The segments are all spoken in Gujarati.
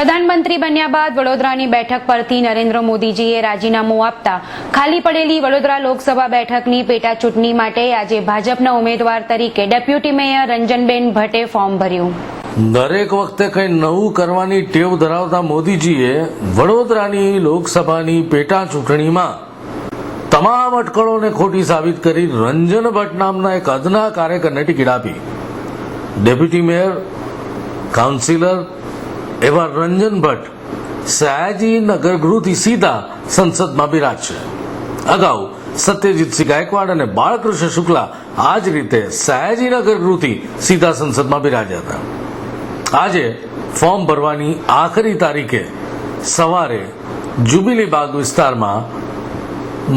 પ્રધાનમંત્રી બન્યા બાદ વડોદરાની બેઠક પરથી નરેન્દ્ર મોદીજીએ રાજીનામું આપતા ખાલી પડેલી વડોદરા લોકસભા બેઠકની પેટા ચૂંટણી માટે આજે ભાજપના ઉમેદવાર તરીકે ડેપ્યુટી મેયર રંજનબેન ભટ્ટે ફોર્મ ભર્યું। દરેક વખતે કંઈ નવું કરવાની ટેવ ધરાવતા મોદીજીએ વડોદરાની લોકસભાની પેટા ચૂંટણીમાં તમામ અટકળોને ખોટી સાબિત કરી રંજન ભટ્ટ નામના એક અદના કાર્યકરને ટિકિટ આપી। ડેપ્યુટી મેયર કાઉન્સિલર એવા રંજન ભટ્ટ સયાજીનગર ગૃહથી સીધા સંસદમાં બિરાજશે। અગાઉ સત્યજીતસિંહ ગાયકવાડ અને બાળકૃષ્ણ શુક્લા આ જ રીતે સયાજીનગર ગૃહથી સીધા સંસદમાં બિરાજ્યા હતા। આજે ફોર્મ ભરવાની આખરી તારીખે સવારે જ્યુબિલી બાગ વિસ્તારમાં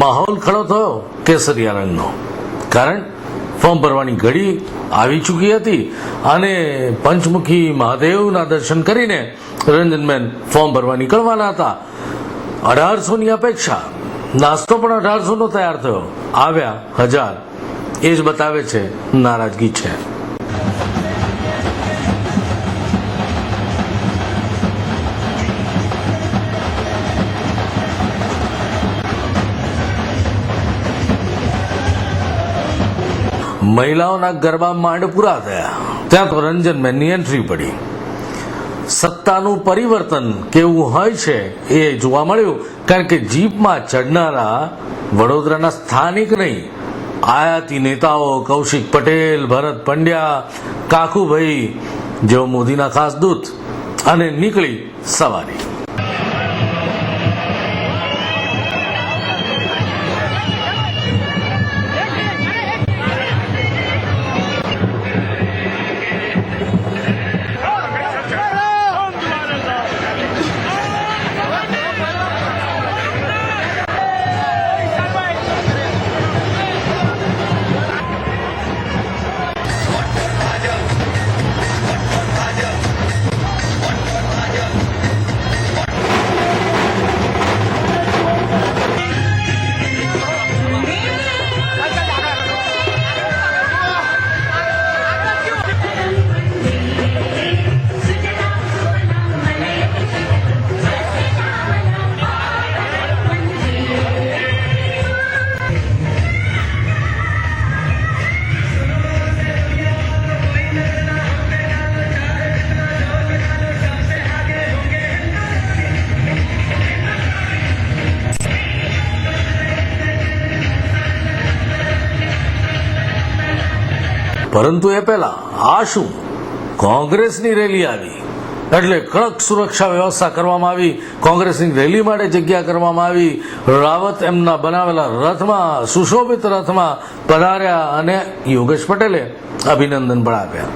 માહોલ ખડો થયો કેસરિયા રંગનો, કારણ ફોર્મ ભરવાની ઘડી આવી ચૂકી હતી અને પંચમુખી મહાદેવના દર્શન કરીને રંજનબેન ફોર્મ ભરવા નીકળવાના હતા। 1800ની અપેક્ષા નાસ્તો પણ 1800નો તૈયાર થયો, આવ્યા 1000। એ જ બતાવે છે નારાજગી છે। મહિલાઓના ગરબા માંડ પૂરા થયા ત્યાં તો રંજનબેનની એન્ટ્રી પડી। સત્તાનું પરિવર્તન કેવું હોય છે એ જોવા મળ્યું, કારણ કે જીપમાં ચડનારા વડોદરાના સ્થાનિક નહીં, આયાતી નેતાઓ કૌશિક પટેલ, ભરત પંડ્યા, કાકુભાઈ જેઓ મોદીના ખાસ દૂત, અને નીકળી સવારી। પરંતુ એ પહેલા આ શું, કોંગ્રેસની રેલી આવી એટલે કડક સુરક્ષા વ્યવસ્થા કરવામાં આવી। કોંગ્રેસની રેલી માટે જગ્યા કરવામાં આવી। રાવત એમના બનાવેલા રથમાં, સુશોભિત રથમાં પધાર્યા અને યોગેશ પટેલે અભિનંદન પણ આપ્યા।